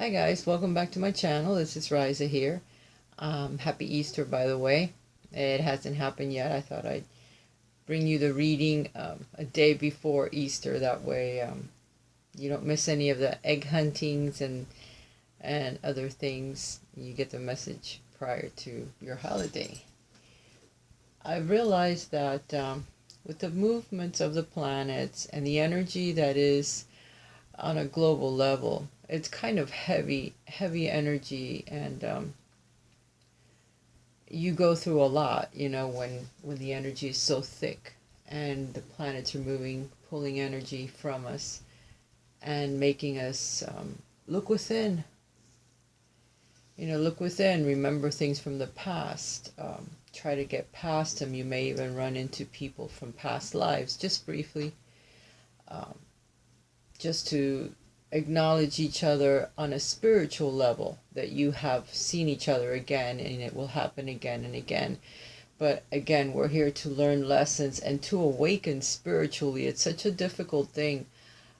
Hi guys, welcome back to my channel. This is Raisa here. Happy Easter, by the way. It hasn't happened yet. I thought I'd bring you the reading a day before Easter. That way you don't miss any of the egg huntings and other things. You get the message prior to your holiday. I realized that with the movements of the planets and the energy that is on a global level, it's kind of heavy energy, and you go through a lot, when the energy is so thick and the planets are moving, pulling energy from us and making us look within. Look within, remember things from the past, try to get past them. You may even run into people from past lives, just briefly, just to acknowledge each other on a spiritual level, that you have seen each other again, and it will happen again and again. But again, we're here to learn lessons and to awaken spiritually. It's such a difficult thing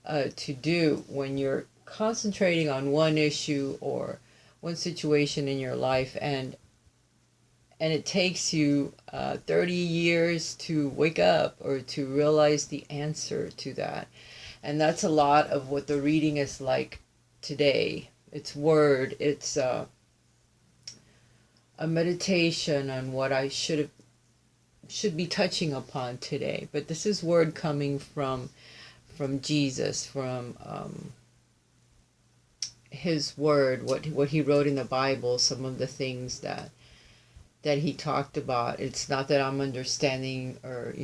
to do when you're concentrating on one issue or one situation in your life, and it takes you 30 years to wake up or to realize the answer to that. And that's a lot of what the reading is like today. It's word, it's a meditation on what I should be touching upon today. But this is word coming from Jesus, from his word, what he wrote in the Bible, some of the things that he talked about. It's not that I'm understanding or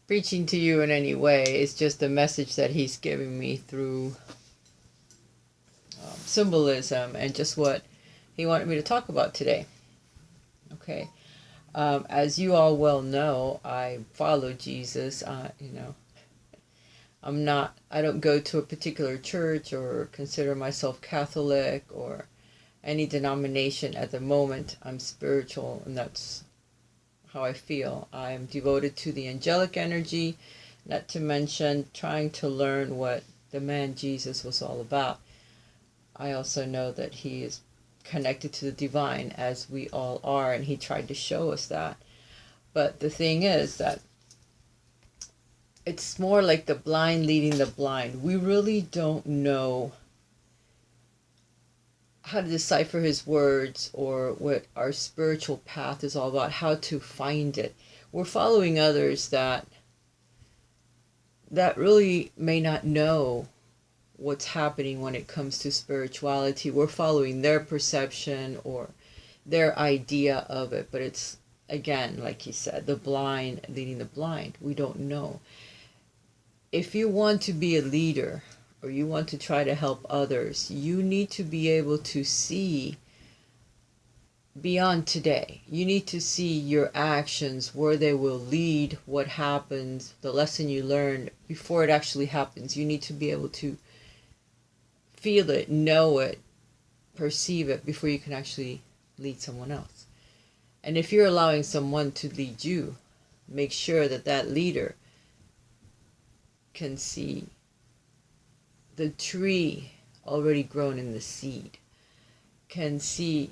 preaching to you in any way. It's just a message that he's giving me through symbolism and just what he wanted me to talk about today. Okay. As you all well know, I follow Jesus. I don't go to a particular church or consider myself Catholic or any denomination at the moment. I'm spiritual, and that's how I feel. I am devoted to the angelic energy, not to mention trying to learn what the man Jesus was all about. I also know that he is connected to the divine, as we all are, and he tried to show us that. But the thing is that it's more like the blind leading the blind. We really don't know how to decipher his words or what our spiritual path is all about, how to find it. We're following others that really may not know what's happening when it comes to spirituality. We're following their perception or their idea of it, but it's, again, like he said, the blind leading the blind. We don't know. If you want to be a leader, or you want to try to help others, you need to be able to see beyond today. You need to see your actions, where they will lead, what happens, the lesson you learned before it actually happens. You need to be able to feel it, know it, perceive it before you can actually lead someone else. And if you're allowing someone to lead you, make sure that that leader can see the tree already grown in the seed, can see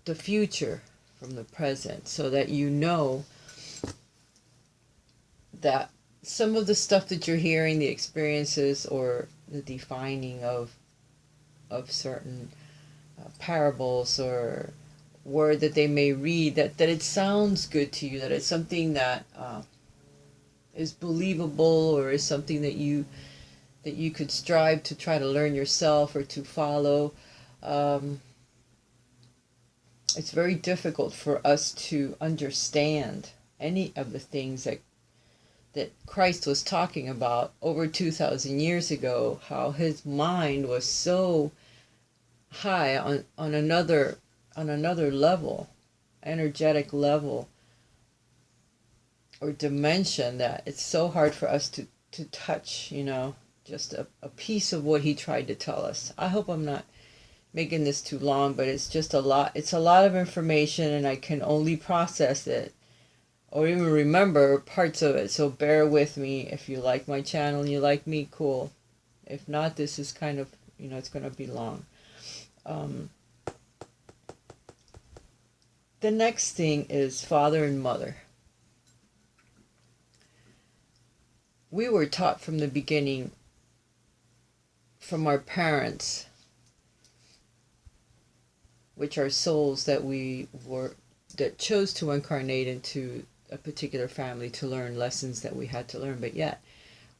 the future from the present, so that you know that some of the stuff that you're hearing, the experiences or the defining of certain parables or word that they may read, that it sounds good to you, that it's something that is believable, or is something that you could strive to try to learn yourself or to follow. It's very difficult for us to understand any of the things that Christ was talking about over 2,000 years ago, how his mind was so high on another level, energetic level or dimension, that it's so hard for us to touch, just a piece of what he tried to tell us. I hope I'm not making this too long, but it's just a lot. It's a lot of information, and I can only process it or even remember parts of it. So bear with me. If you like my channel and you like me, cool. If not, this is kind of, it's going to be long. The next thing is father and mother. We were taught from the beginning, from our parents, which are souls that that chose to incarnate into a particular family to learn lessons that we had to learn, but yet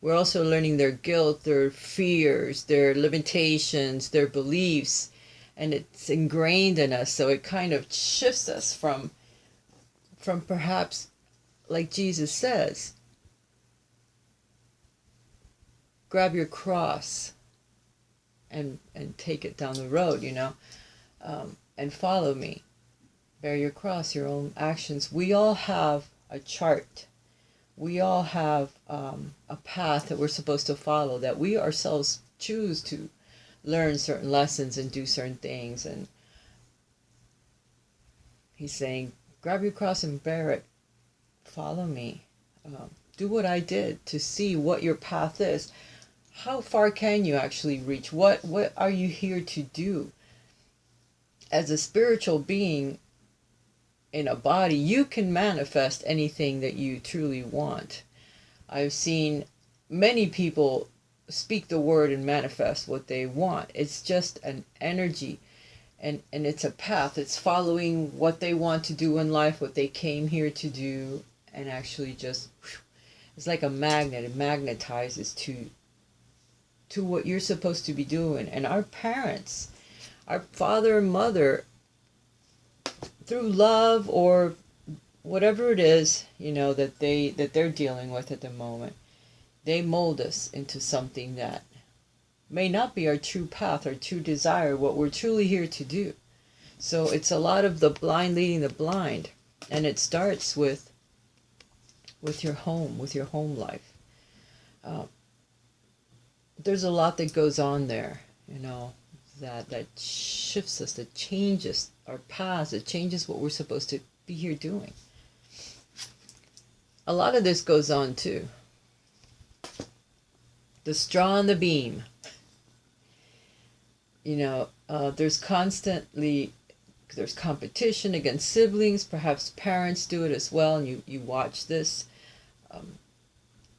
we're also learning their guilt, their fears, their limitations, their beliefs, and it's ingrained in us. So it kind of shifts us from perhaps, like Jesus says, grab your cross and take it down the road, and follow me. Bear your cross, your own actions. We all have a chart. We all have a path that we're supposed to follow, that we ourselves choose to learn certain lessons and do certain things. And he's saying, grab your cross and bear it. Follow me. Do what I did to see what your path is. How far can you actually reach? What are you here to do? As a spiritual being in a body, you can manifest anything that you truly want. I've seen many people speak the word and manifest what they want. It's just an energy, and it's a path. It's following what they want to do in life, what they came here to do, and actually just, it's like a magnet. It magnetizes to what you're supposed to be doing. And our parents, our father and mother, through love or whatever it is, that they're dealing with at the moment, they mold us into something that may not be our true path, our true desire, what we're truly here to do. So it's a lot of the blind leading the blind, and it starts with your home life. There's a lot that goes on there, that shifts us, that changes our paths, it changes what we're supposed to be here doing. A lot of this goes on too. The straw on the beam. There's competition against siblings. Perhaps parents do it as well, and you watch this.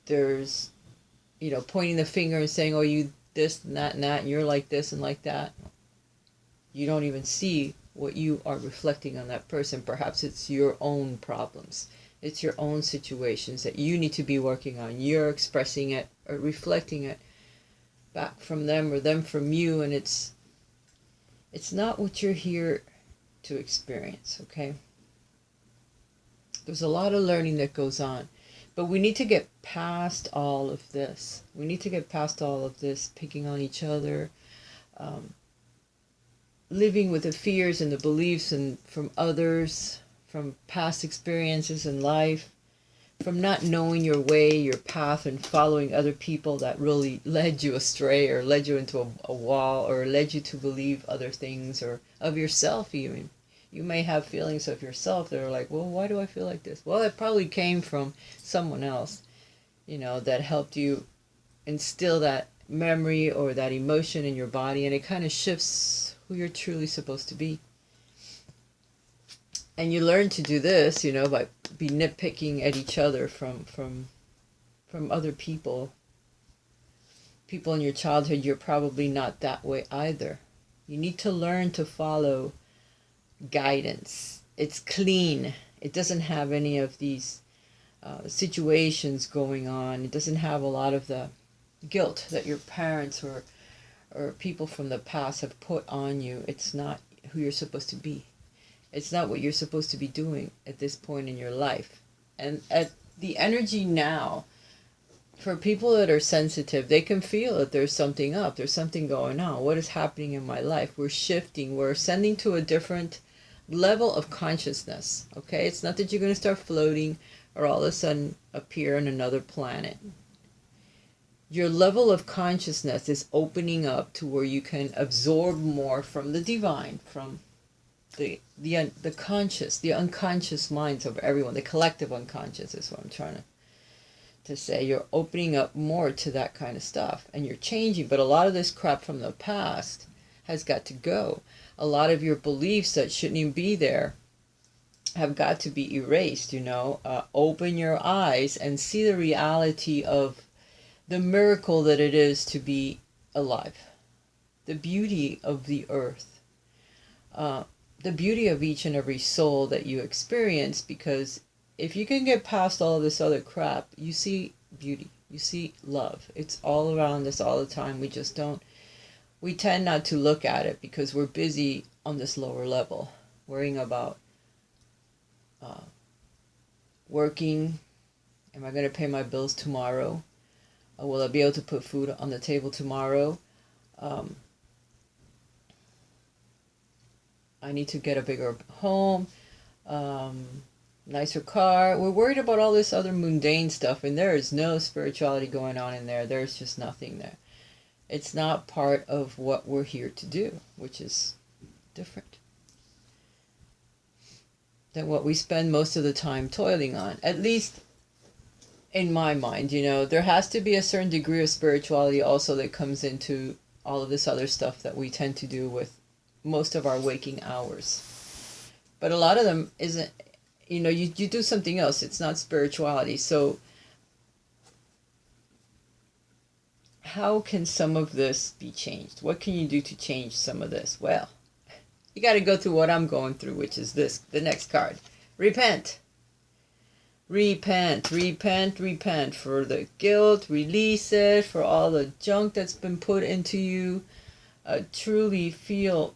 There's, pointing the finger and saying, oh, you this and that, and you're like this and like that. You don't even see what you are reflecting on that person. Perhaps it's your own problems. It's your own situations that you need to be working on. You're expressing it or reflecting it back from them or them from you, and it's not what you're here to experience, okay? There's a lot of learning that goes on. But we need to get past all of this. We need to get past all of this, picking on each other, living with the fears and the beliefs and from others, from past experiences in life, from not knowing your way, your path, and following other people that really led you astray or led you into a wall or led you to believe other things, or of yourself even. You may have feelings of yourself that are like, well, why do I feel like this? Well, it probably came from someone else, that helped you instill that memory or that emotion in your body, and it kind of shifts who you're truly supposed to be. And you learn to do this, by be nitpicking at each other from other people. People in your childhood, you're probably not that way either. You need to learn to follow guidance. It's clean. It doesn't have any of these situations going on. It doesn't have a lot of the guilt that your parents or people from the past have put on you. It's not who you're supposed to be. It's not what you're supposed to be doing at this point in your life. And at the energy now, for people that are sensitive, they can feel that there's something up. There's something going on. What is happening in my life? We're shifting. We're ascending to a different level of consciousness. Okay? It's not that you're going to start floating or all of a sudden appear on another planet. Your level of consciousness is opening up to where you can absorb more from the divine, from the conscious, the unconscious minds of everyone. The collective unconscious is what I'm trying to say. You're opening up more to that kind of stuff, and you're changing. But a lot of this crap from the past has got to go. A lot of your beliefs that shouldn't even be there have got to be erased, open your eyes and see the reality of the miracle that it is to be alive, the beauty of the earth, the beauty of each and every soul that you experience. Because if you can get past all this other crap, you see beauty, you see love. It's all around us all the time. We tend not to look at it because we're busy on this lower level, worrying about working. Am I going to pay my bills tomorrow? Will I be able to put food on the table tomorrow? I need to get a bigger home, nicer car. We're worried about all this other mundane stuff, and there is no spirituality going on in there. There's just nothing there. It's not part of what we're here to do, which is different than what we spend most of the time toiling on. At least in my mind, there has to be a certain degree of spirituality also that comes into all of this other stuff that we tend to do with most of our waking hours. But a lot of them isn't, you do something else. It's not spirituality. So how can some of this be changed? What can you do to change some of this? Well, you got to go through what I'm going through, which is the next card. Repent. Repent, repent, repent for the guilt. Release it for all the junk that's been put into you. Truly feel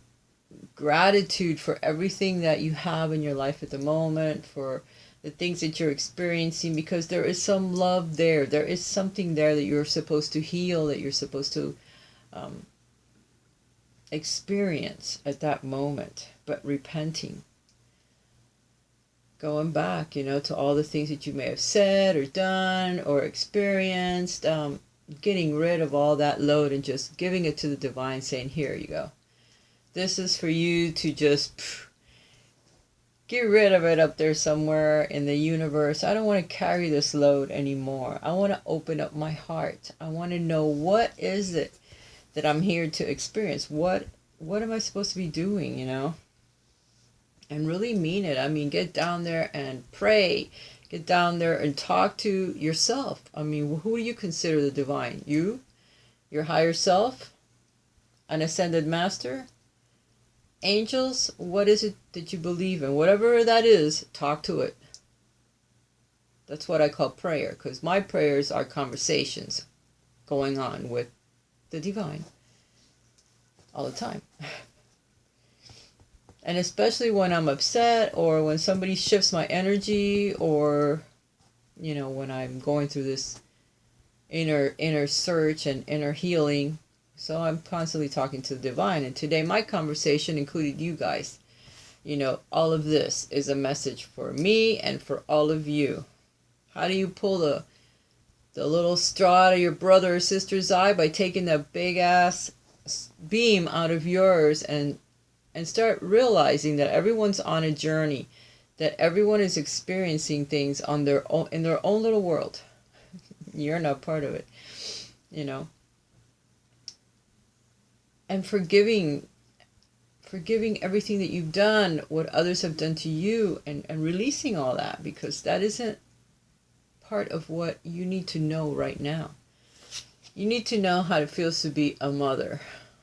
gratitude for everything that you have in your life at the moment, for the things that you're experiencing, because there is some love there. There is something there that you're supposed to heal, that you're supposed to experience at that moment. But repenting, going back, to all the things that you may have said or done or experienced, getting rid of all that load and just giving it to the divine, saying, here you go. This is for you to just get rid of it up there somewhere in the universe. I don't want to carry this load anymore. I want to open up my heart. I want to know, what is it that I'm here to experience? What am I supposed to be doing, And really mean it. I mean, get down there and pray. Get down there and talk to yourself. I mean, who do you consider the divine? You? Your higher self? An ascended master? Angels? What is it that you believe in? Whatever that is, talk to it. That's what I call prayer, because my prayers are conversations going on with the divine all the time. And especially when I'm upset, or when somebody shifts my energy, or, when I'm going through this inner search and inner healing. So I'm constantly talking to the divine. And today my conversation included you guys. All of this is a message for me and for all of you. How do you pull the little straw out of your brother or sister's eye? By taking that big ass beam out of yours and start realizing that everyone's on a journey, that everyone is experiencing things on their own, in their own little world. You're not part of it, And forgiving everything that you've done, what others have done to you, and releasing all that, because that isn't part of what you need to know right now. You need to know how it feels to be a mother.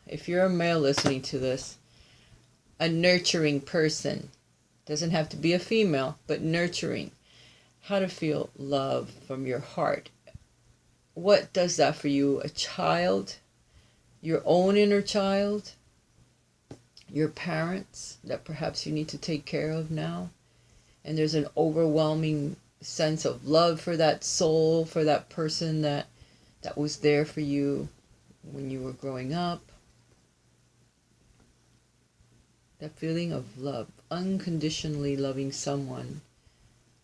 If you're a male listening to this, a nurturing person. Doesn't have to be a female, but nurturing. How to feel love from your heart. What does that for you? A child? Your own inner child? Your parents that perhaps you need to take care of now? And there's an overwhelming sense of love for that soul, for that person that was there for you when you were growing up. That feeling of love, unconditionally loving someone,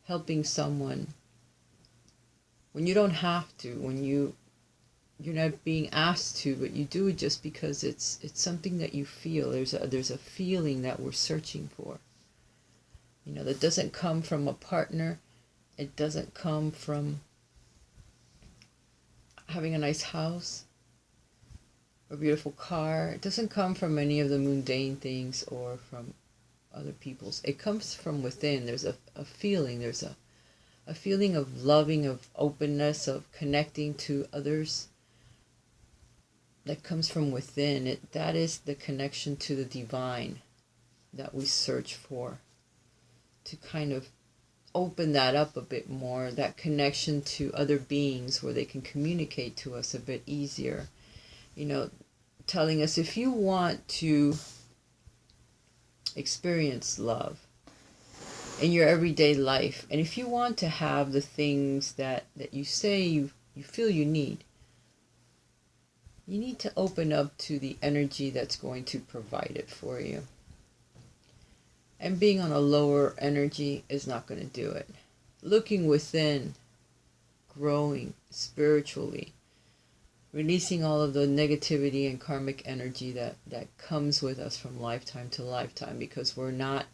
helping someone, when you don't have to, when you're not being asked to, but you do it just because it's something that you feel. There's a feeling that we're searching for. That doesn't come from a partner. It doesn't come from having a nice house, a beautiful car. It doesn't come from any of the mundane things or from other people's. It comes from within. There's a feeling. There's a feeling of loving, of openness, of connecting to others that comes from within. That is the connection to the divine that we search for, to kind of open that up a bit more, that connection to other beings where they can communicate to us a bit easier. Telling us, if you want to experience love in your everyday life, and if you want to have the things that you say you feel you need to open up to the energy that's going to provide it for you. And being on a lower energy is not going to do it. Looking within, growing spiritually, releasing all of the negativity and karmic energy that comes with us from lifetime to lifetime, because we're not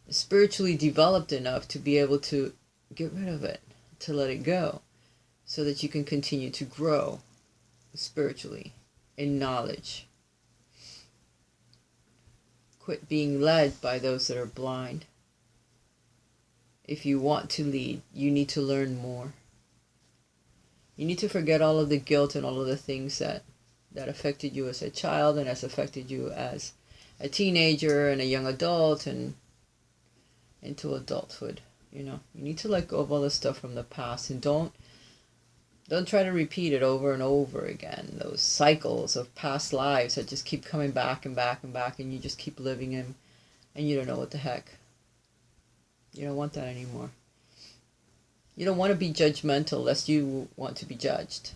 spiritually developed enough to be able to get rid of it, to let it go, so that you can continue to grow spiritually in knowledge. Quit being led by those that are blind. If you want to lead, you need to learn more. You need to forget all of the guilt and all of the things that affected you as a child and has affected you as a teenager and a young adult and into adulthood. You need to let go of all the stuff from the past, and don't try to repeat it over and over again. Those cycles of past lives that just keep coming back and back and back, and you just keep living in, and you don't know what the heck. You don't want that anymore. You don't want to be judgmental unless you want to be judged.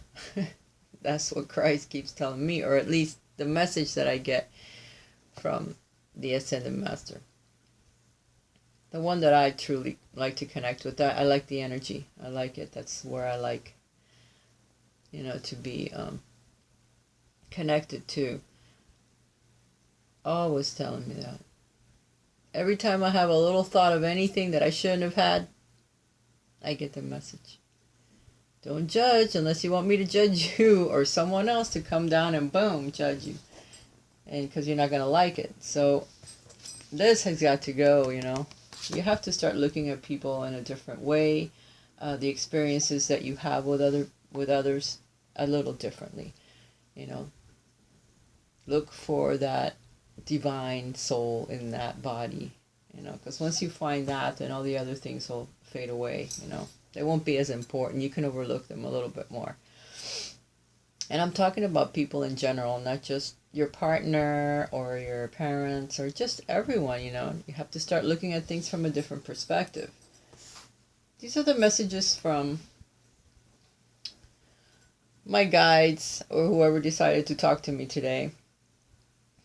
That's what Christ keeps telling me, or at least the message that I get from the Ascended Master. The one that I truly like to connect with. I like the energy. I like it. That's where I like, to be connected to. Always telling me that. Every time I have a little thought of anything that I shouldn't have had, I get the message. Don't judge unless you want me to judge you or someone else to come down and boom, judge you. And because you're not going to like it. So this has got to go, You have to start looking at people in a different way. The experiences that you have with others a little differently. Look for that divine soul in that body. Because once you find that, then all the other things will fade away. They won't be as important. You can overlook them a little bit more. And I'm talking about people in general, not just your partner or your parents or just everyone. You have to start looking at things from a different perspective. These are the messages from my guides or whoever decided to talk to me today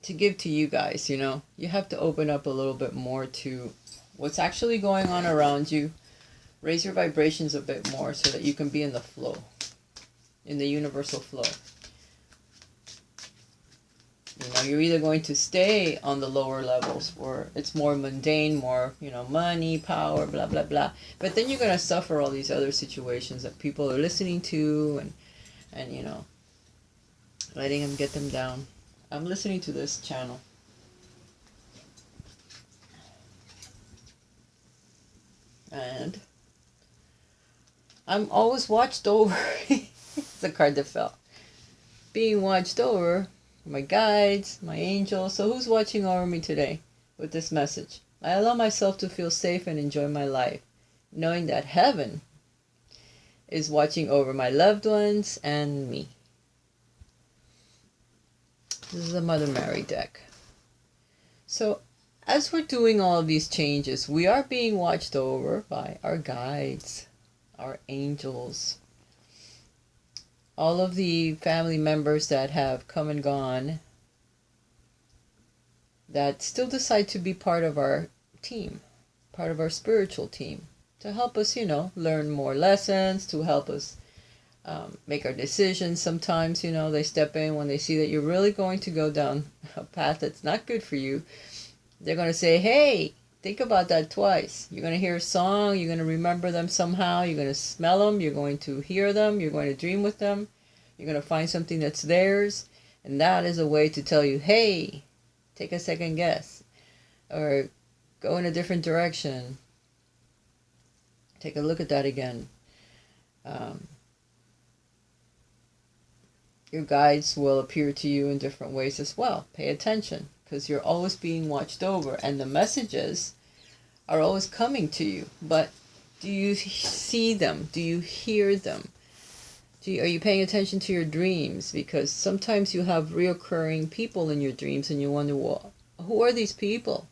to give to you guys. You have to open up a little bit more to what's actually going on around you. Raise your vibrations a bit more so that you can be in the flow, in the universal flow. You're either going to stay on the lower levels where it's more mundane, more, money, power, blah, blah, blah. But then you're going to suffer all these other situations that people are listening to and letting them get them down. I'm listening to this channel. And I'm always watched over. It's the card that fell. Being watched over. My guides, my angels. So who's watching over me today with this message? I allow myself to feel safe and enjoy my life, knowing that heaven is watching over my loved ones and me. This is the Mother Mary deck. So as we're doing all of these changes, we are being watched over by our guides, our angels, all of the family members that have come and gone that still decide to be part of our team, part of our spiritual team, to help us, learn more lessons, to help us make our decisions. Sometimes, they step in when they see that you're really going to go down a path that's not good for you. They're going to say, hey, Think about that twice. You're going to hear a song, you're going to remember them somehow, you're going to smell them, you're going to hear them, you're going to dream with them, you're going to find something that's theirs, and that is a way to tell you, hey, take a second guess, or go in a different direction. Take a look at that again. Your guides will appear to you in different ways as well. Pay attention, because you're always being watched over, and the messages are always coming to you. But do you see them? Do you hear them? Are you paying attention to your dreams? Because sometimes you have reoccurring people in your dreams, and you wonder, well, who are these people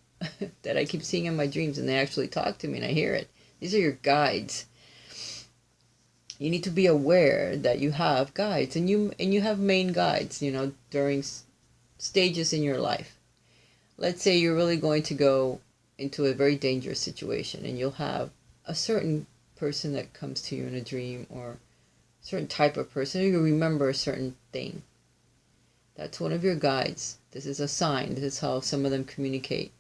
that I keep seeing in my dreams? And they actually talk to me, and I hear it. These are your guides. You need to be aware that you have guides, and you have main guides, during stages in your life. Let's say you're really going to go into a very dangerous situation, and you'll have a certain person that comes to you in a dream, or a certain type of person, or you remember a certain thing. That's one of your guides. This is a sign. This is how some of them communicate,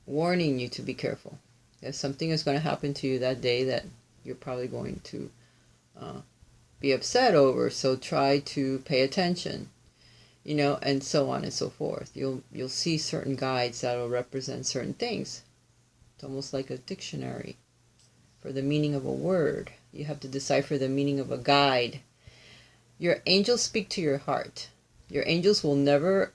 warning you to be careful. That something is going to happen to you that day that you're probably going to be upset over, so try to pay attention, and so on and so forth. You'll see certain guides that will represent certain things. It's almost like a dictionary for the meaning of a word. You have to decipher the meaning of a guide. Your angels speak to your heart. Your angels will never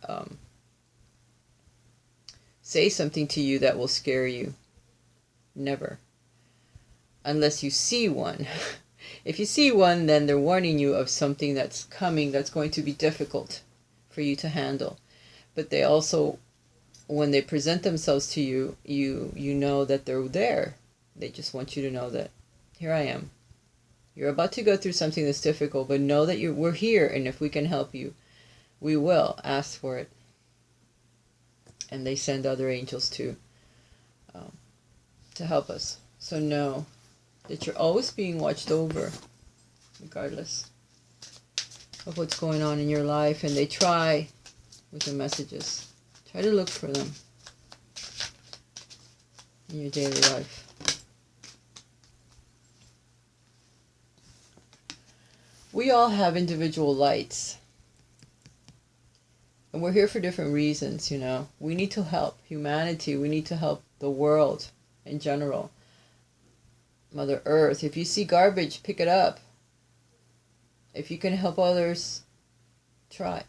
say something to you that will scare you. Never. Unless you see one. If you see one, then they're warning you of something that's coming that's going to be difficult for you to handle. But they also, when they present themselves to you, you know that they're there. They just want you to know that, here I am. You're about to go through something that's difficult, but know that we're here, and if we can help you, we will. Ask for it. And they send other angels to help us. So know that you're always being watched over, regardless of what's going on in your life. And they try with the messages. Try to look for them in your daily life. We all have individual lights. And we're here for different reasons, We need to help humanity. We need to help the world in general. Mother Earth. If you see garbage, pick it up. If you can help others, try.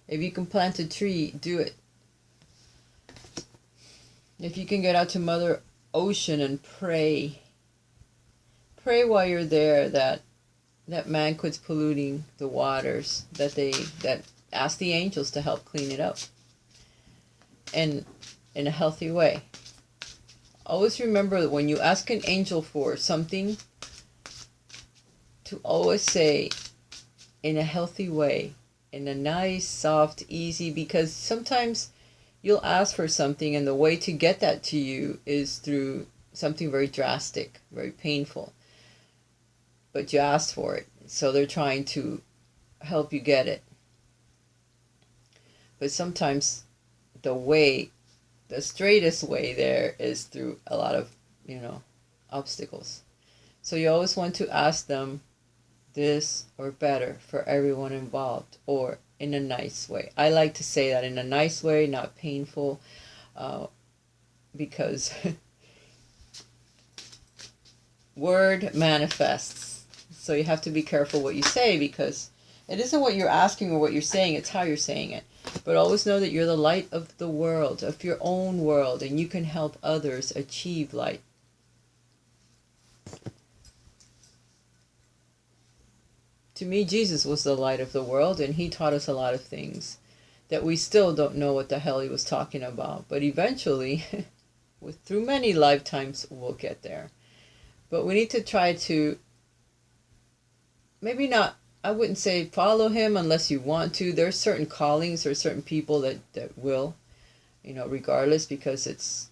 If you can plant a tree, do it. If you can get out to Mother Ocean and pray. Pray while you're there that man quits polluting the waters, that ask the angels to help clean it up. And in a healthy way. Always remember that when you ask an angel for something, to always say in a healthy way, in a nice, soft, easy, because sometimes you'll ask for something and the way to get that to you is through something very drastic, very painful. But you asked for it, so they're trying to help you get it. But sometimes the straightest way there is through a lot of, obstacles. So you always want to ask them this or better for everyone involved, or in a nice way. I like to say that in a nice way, not painful, because word manifests. So you have to be careful what you say, because it isn't what you're asking or what you're saying, it's how you're saying it. But always know that you're the light of the world, of your own world, and you can help others achieve light. To me, Jesus was the light of the world, and he taught us a lot of things that we still don't know what the hell he was talking about. But eventually, through many lifetimes, we'll get there. But we need to try to, maybe not, I wouldn't say follow him unless you want to. There's certain callings or certain people that will, regardless, because it's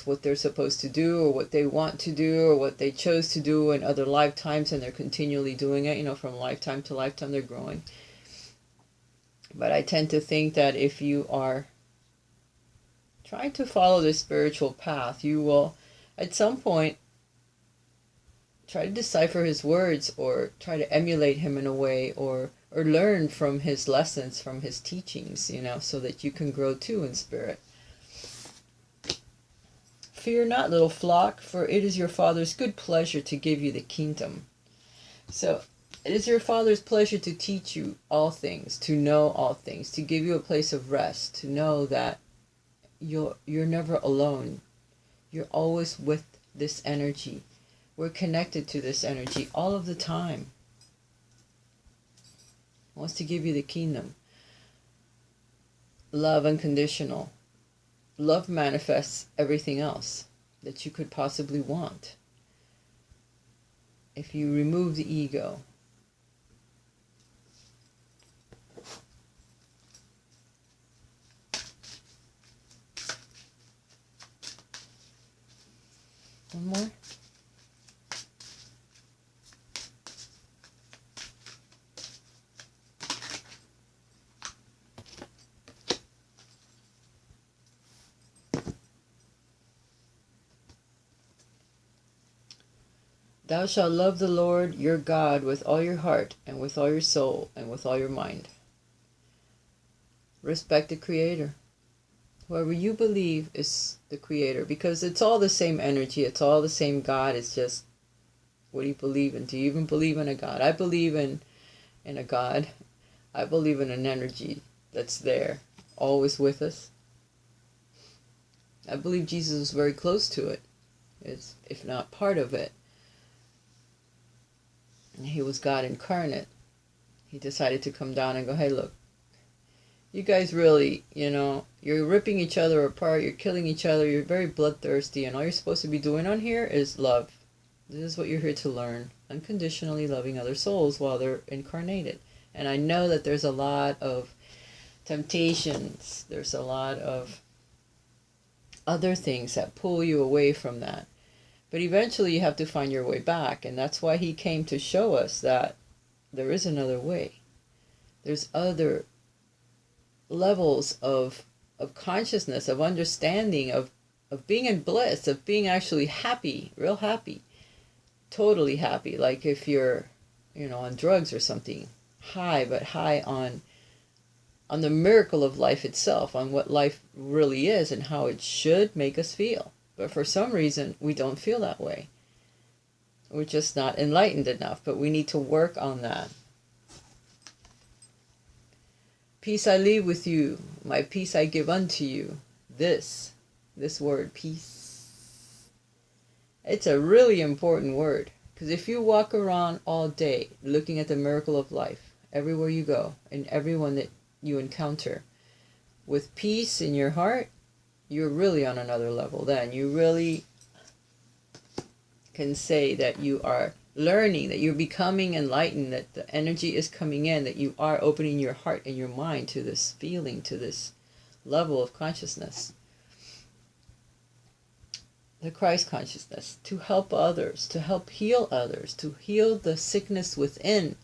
what they're supposed to do, or what they want to do, or what they chose to do in other lifetimes, and they're continually doing it, from lifetime to lifetime they're growing. But I tend to think that if you are try to follow the spiritual path. You will, at some point, try to decipher his words or try to emulate him in a way, or learn from his lessons, from his teachings, so that you can grow too in spirit. Fear not, little flock, for it is your Father's good pleasure to give you the kingdom. So it is your Father's pleasure to teach you all things, to know all things, to give you a place of rest, to know that you're never alone. You're always with this energy. We're connected to this energy all of the time. He wants to give you the kingdom. Love unconditional. Love manifests everything else that you could possibly want. If you remove the ego. One more. Thou shalt love the Lord your God with all your heart, and with all your soul, and with all your mind. Respect the Creator. Whoever you believe is the Creator, because it's all the same energy, it's all the same God. It's just, what do you believe in? Do you even believe in a God? I believe in a God. I believe in an energy that's there, always with us. I believe Jesus was very close to it, if not part of it. He was God incarnate. He decided to come down and go, hey, look, you guys really, you're ripping each other apart, you're killing each other, you're very bloodthirsty, and all you're supposed to be doing on here is love. This is what you're here to learn. Unconditionally loving other souls while they're incarnated. And I know that there's a lot of temptations, there's a lot of other things that pull you away from that. But eventually you have to find your way back, and that's why he came to show us that there is another way. There's other levels of consciousness, of understanding, of being in bliss, of being actually happy, real happy, totally happy. Like if you're, on drugs or something, high, but high on the miracle of life itself, on what life really is and how it should make us feel. But for some reason, we don't feel that way. We're just not enlightened enough, but we need to work on that. Peace I leave with you, my peace I give unto you. This word, peace. It's a really important word, because if you walk around all day looking at the miracle of life, everywhere you go, and everyone that you encounter, with peace in your heart, you're really on another level then. You really can say that you are learning, that you're becoming enlightened, that the energy is coming in, that you are opening your heart and your mind to this feeling, to this level of consciousness. The Christ consciousness, to help others, to help heal others, to heal the sickness within,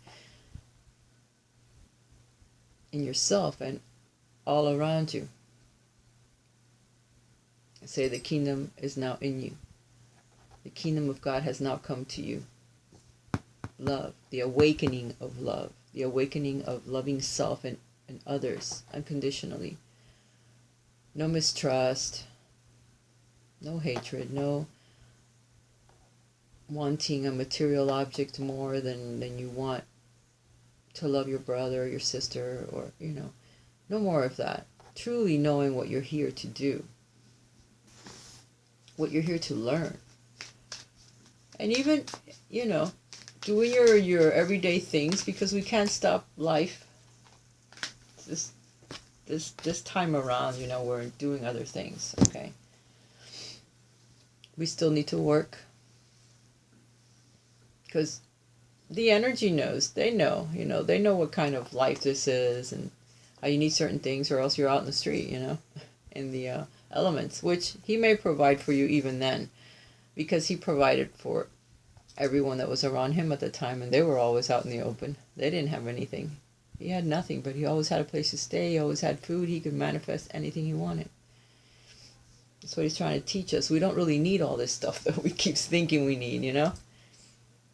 in yourself and all around you. Say the kingdom is now in you. The kingdom of God has now come to you. Love, the awakening of love, the awakening of loving self and others unconditionally. No mistrust, no hatred, no wanting a material object more than you want to love your brother or your sister, or, no more of that. Truly knowing what you're here to do. What you're here to learn. And even, doing your everyday things, because we can't stop life. This time around, we're doing other things, okay? We still need to work. Because the energy knows, they know what kind of life this is, and how you need certain things, or else you're out in the street, in the elements, which he may provide for you even then, because he provided for everyone that was around him at the time, and they were always out in the open. They didn't have anything. He had nothing, but he always had a place to stay. He always had food. He could manifest anything he wanted. That's what he's trying to teach us. We don't really need all this stuff that we keep thinking we need, you know?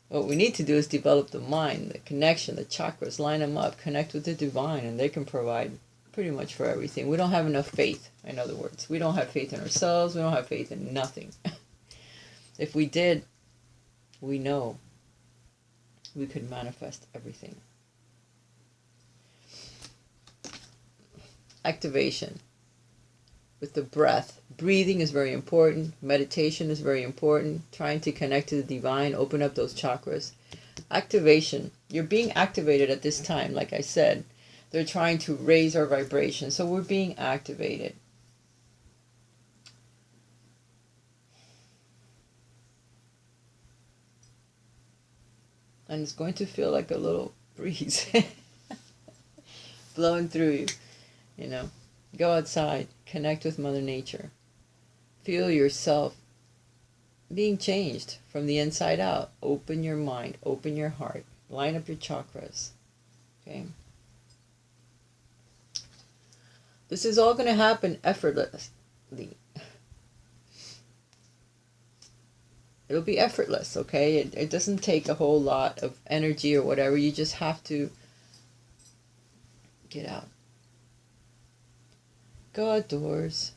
What we need to do is develop the mind, the connection, the chakras, line them up, connect with the divine, and they can provide pretty much for everything. We don't have enough faith, in other words. We don't have faith in ourselves. We don't have faith in nothing. If we did, we know we could manifest everything. Activation with the breath. Breathing is very important. Meditation is very important. Trying to connect to the divine, open up those chakras. Activation. You're being activated at this time, like I said. They're trying to raise our vibration, so we're being activated. And it's going to feel like a little breeze blowing through you, you know. Go outside, connect with Mother Nature. Feel yourself being changed from the inside out. Open your mind, open your heart, line up your chakras. Okay? This is all going to happen effortlessly. It'll be effortless, okay? It doesn't take a whole lot of energy or whatever. You just have to get out. Go outdoors.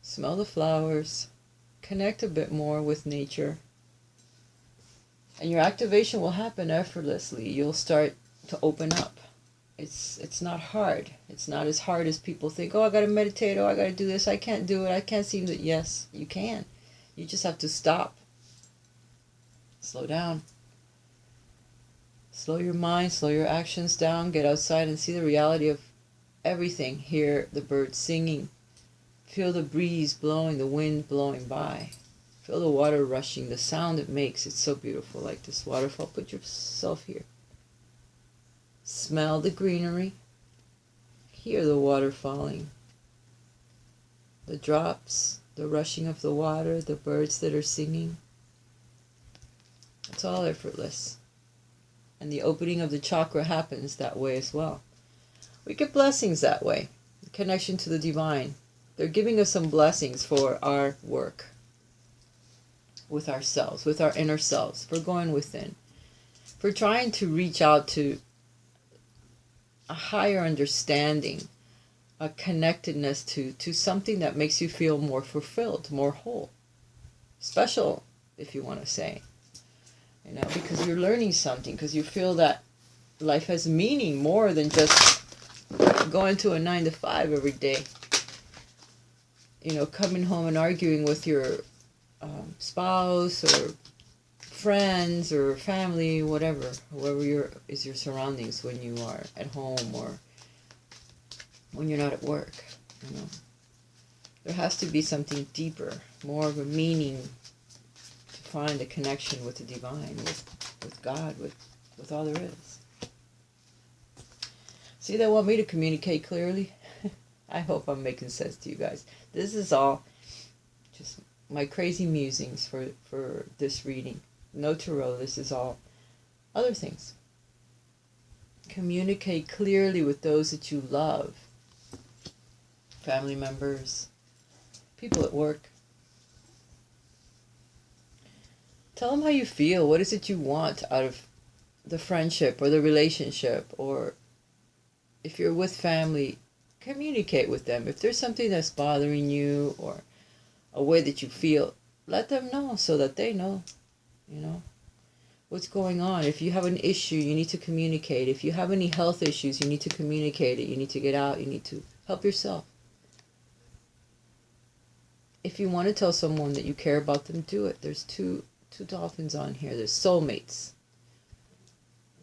Smell the flowers. Connect a bit more with nature. And your activation will happen effortlessly. You'll start to open up. It's not hard. It's not as hard as people think. Oh, I got to meditate. Oh, I got to do this. I can't do it. I can't seem to. Yes, you can. You just have to stop. Slow down. Slow your mind, slow your actions down. Get outside and see the reality of everything. Hear the birds singing. Feel the breeze blowing, the wind blowing by. Feel the water rushing, the sound it makes. It's so beautiful, like this waterfall. Put yourself here. Smell the greenery. Hear the water falling. The drops, the rushing of the water, the birds that are singing. It's all effortless. And the opening of the chakra happens that way as well. We get blessings that way. The connection to the divine. They're giving us some blessings for our work with ourselves, with our inner selves, for going within, for trying to reach out to a higher understanding, a connectedness to something that makes you feel more fulfilled, more whole, special, if you want to say. You know, because you're learning something, because you feel that life has meaning more than just going to a 9 to 5 every day. You know, coming home and arguing with your spouse or friends or family, whatever, whoever is your surroundings when you are at home or when you're not at work. You know, there has to be something deeper, more of a meaning, to find a connection with the divine, with God, with all there is. See, they want me to communicate clearly. I hope I'm making sense to you guys. This is all just my crazy musings for this reading. No tarot, this is all other things. Communicate clearly with those that you love. Family members, people at work. Tell them how you feel. What is it you want out of the friendship or the relationship? Or if you're with family, communicate with them. If there's something that's bothering you or a way that you feel, let them know so that they know, you know, what's going on. If you have an issue, you need to communicate. If you have any health issues, you need to communicate it. You need to get out. You need to help yourself. If you want to tell someone that you care about them, do it. There's two dolphins on here. There's soulmates.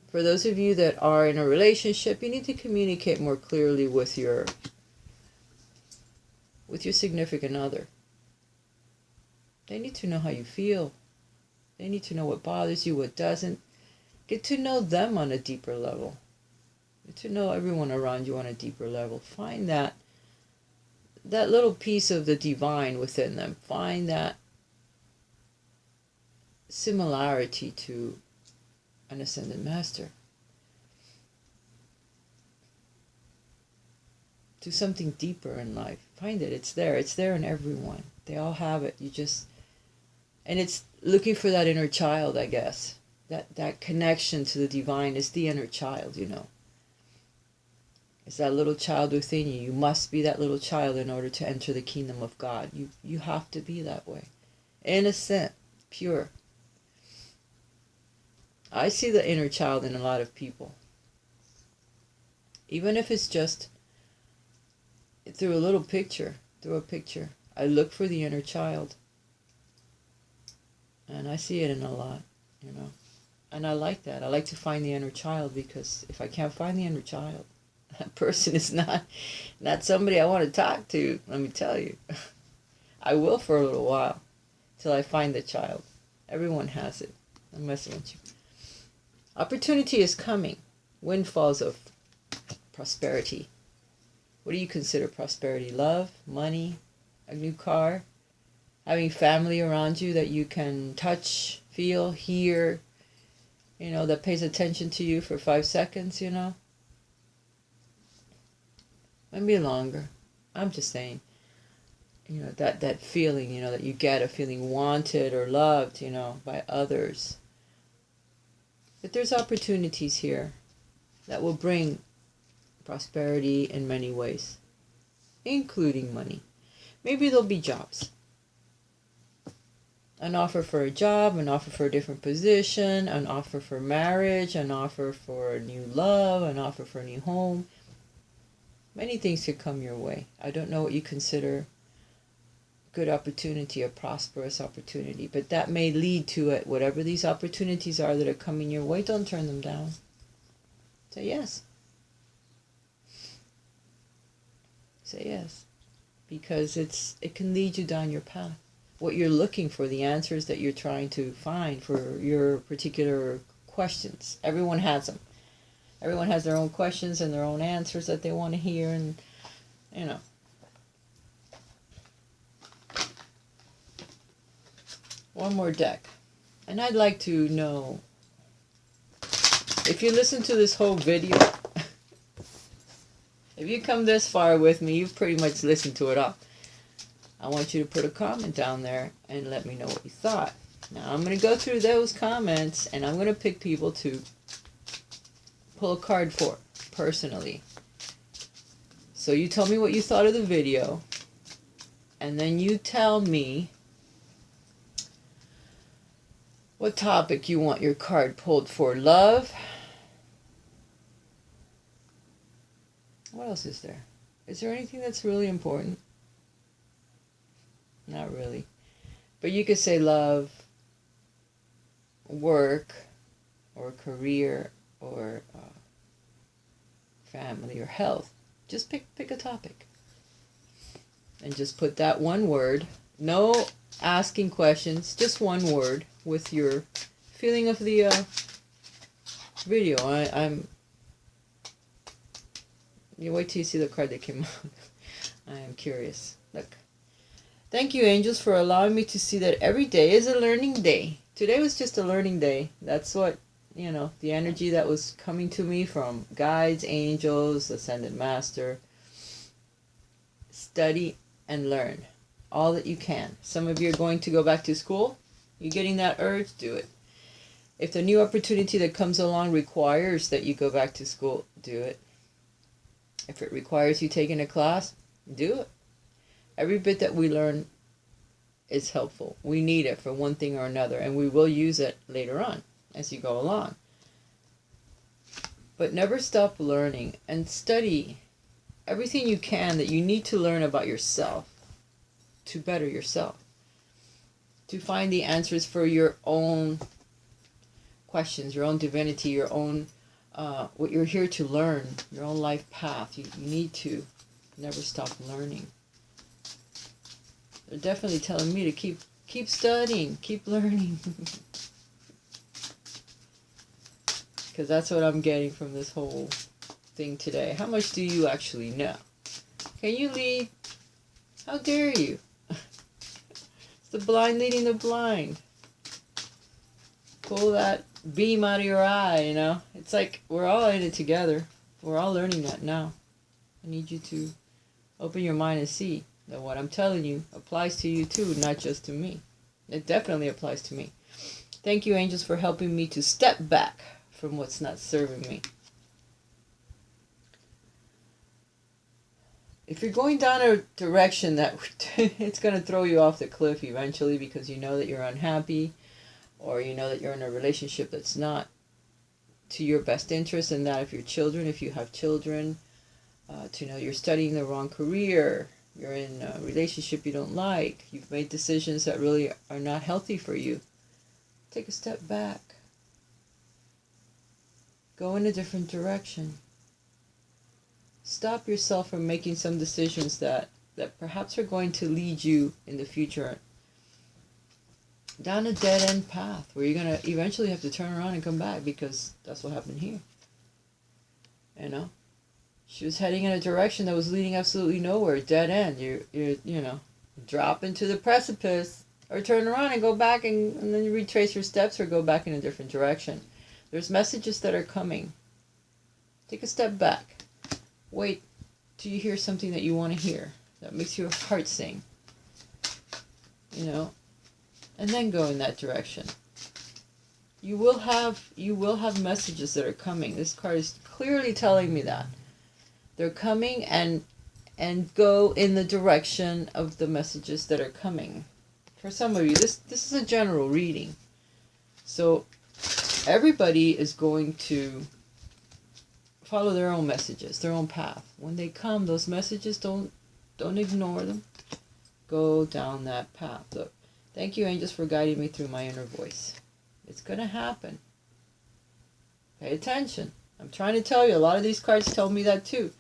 For those of you that are in a relationship, you need to communicate more clearly with your significant other. They need to know how you feel. They need to know what bothers you, what doesn't. Get to know them on a deeper level. Get to know everyone around you on a deeper level. Find that little piece of the divine within them. Find that similarity to an ascended master. Do something deeper in life. Find it. It's there. It's there in everyone. They all have it. And it's looking for that inner child, I guess. That connection to the divine is the inner child, It's that little child within you. You must be that little child in order to enter the kingdom of God. You have to be that way. Innocent, pure. I see the inner child in a lot of people. Even if it's just through a picture. I look for the inner child. And I see it in a lot, And I like that. I like to find the inner child, because if I can't find the inner child, that person is not somebody I want to talk to, let me tell you. I will for a little while, till I find the child. Everyone has it. I'm messing with you. Opportunity is coming. Windfalls of prosperity. What do you consider prosperity? Love? Money? A new car? Having family around you that you can touch, feel, hear, that pays attention to you for 5 seconds, Maybe longer. I'm just saying, that feeling, that you get, a feeling wanted or loved, by others. But there's opportunities here that will bring prosperity in many ways, including money. Maybe there'll be jobs. An offer for a job, an offer for a different position, an offer for marriage, an offer for a new love, an offer for a new home. Many things could come your way. I don't know what you consider good opportunity, a prosperous opportunity, but that may lead to it. Whatever these opportunities are that are coming your way, don't turn them down. Say yes. Say yes. Because it can lead you down your path. What you're looking for, the answers that you're trying to find for your particular questions. Everyone has them. Everyone has their own questions and their own answers that they want to hear, and One more deck. And I'd like to know, if you listen to this whole video, if you come this far with me, you've pretty much listened to it all. I want you to put a comment down there and let me know what you thought. Now, I'm going to go through those comments, and I'm going to pick people to pull a card for, personally. So you tell me what you thought of the video, and then you tell me what topic you want your card pulled for. Love. What else is there? Is there anything that's really important? Not really. But you could say love, work, or career, or family, or health. Just pick a topic. And just put that one word. No asking questions. Just one word with your feeling of the video. You wait till you see the card that came out. I am curious. Look. Thank you, angels, for allowing me to see that every day is a learning day. Today was just a learning day. That's what, the energy that was coming to me from guides, angels, ascended master. Study and learn all that you can. Some of you are going to go back to school. You're getting that urge, do it. If the new opportunity that comes along requires that you go back to school, do it. If it requires you taking a class, do it. Every bit that we learn is helpful. We need it for one thing or another, and we will use it later on as you go along. But never stop learning, and study everything you can that you need to learn about yourself, to better yourself, to find the answers for your own questions, your own divinity, your own, what you're here to learn, your own life path. You need to never stop learning. They're definitely telling me to keep studying, keep learning. Because that's what I'm getting from this whole thing today. How much do you actually know? Can you lead? How dare you? It's the blind leading the blind. Pull that beam out of your eye, It's like we're all in it together. We're all learning that now. I need you to Open your mind and see that what I'm telling you applies to you too, not just to me. It definitely applies to me. Thank you, angels, for helping me to step back from what's not serving me. If you're going down a direction that it's going to throw you off the cliff eventually because you know that you're unhappy, or you know that you're in a relationship that's not to your best interest, and that if your children, if you have children, to know you're studying the wrong career, you're in a relationship you don't like, you've made decisions that really are not healthy for you, take a step back. Go in a different direction. Stop yourself from making some decisions that perhaps are going to lead you in the future down a dead-end path where you're going to eventually have to turn around and come back, because that's what happened here. You know? She was heading in a direction that was leading absolutely nowhere, dead end. You drop into the precipice, or turn around and go back and then you retrace your steps, or go back in a different direction. There's messages that are coming. Take a step back. Wait till you hear something that you want to hear, that makes your heart sing. And then go in that direction. You will have messages that are coming. This card is clearly telling me that. They're coming, and go in the direction of the messages that are coming. For some of you, this is a general reading. So everybody is going to follow their own messages, their own path. When they come, those messages, don't ignore them. Go down that path. Look, thank you, angels, for guiding me through my inner voice. It's going to happen. Pay attention. I'm trying to tell you, a lot of these cards tell me that too.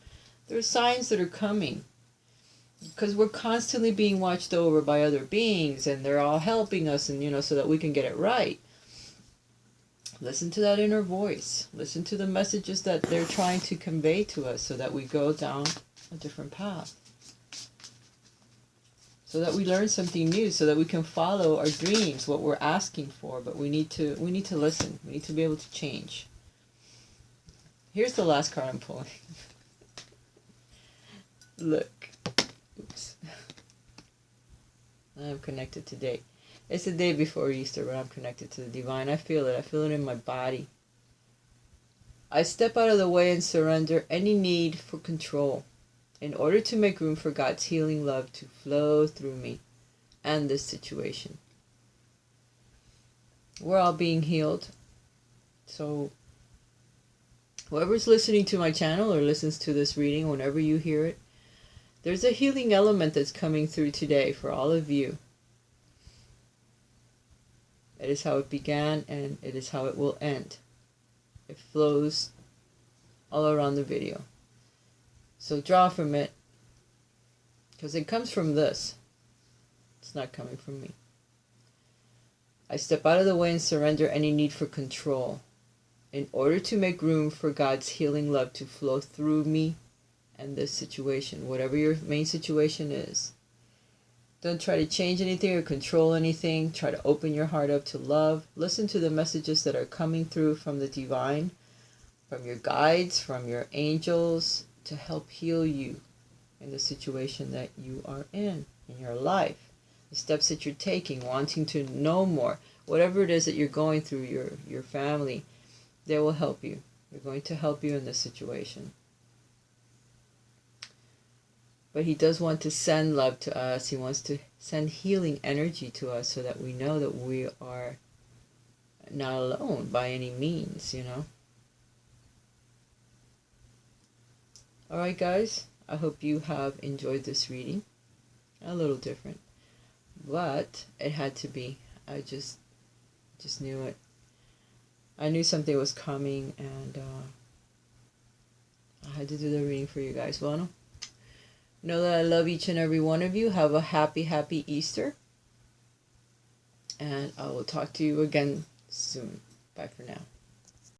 There are signs that are coming, because we're constantly being watched over by other beings, and they're all helping us, and so that we can get it right. Listen to that inner voice. Listen to the messages that they're trying to convey to us, so that we go down a different path. So that we learn something new, so that we can follow our dreams, what we're asking for. But we need to listen. We need to be able to change. Here's the last card I'm pulling. Look. Oops. I'm connected today. It's the day before Easter, but I'm connected to the divine. I feel it. I feel it in my body. I step out of the way and surrender any need for control in order to make room for God's healing love to flow through me and this situation. We're all being healed. So whoever's listening to my channel or listens to this reading, whenever you hear it, there's a healing element that's coming through today for all of you. It is how it began, and it is how it will end. It flows all around the video. So draw from it, because it comes from this. It's not coming from me. I step out of the way and surrender any need for control in order to make room for God's healing love to flow through me and this situation, whatever your main situation is. Don't try to change anything or control anything. Try to open your heart up to love. Listen to the messages that are coming through from the divine, from your guides, from your angels, to help heal you in the situation that you are in your life. The steps that you're taking, wanting to know more, whatever it is that you're going through, your family, they will help you. They're going to help you in this situation. But he does want to send love to us. He wants to send healing energy to us, so that we know that we are not alone by any means, Alright, guys. I hope you have enjoyed this reading. A little different. But it had to be. I just knew it. I knew something was coming, and I had to do the reading for you guys. Well, know that I love each and every one of you. Have a happy, happy Easter. And I will talk to you again soon. Bye for now.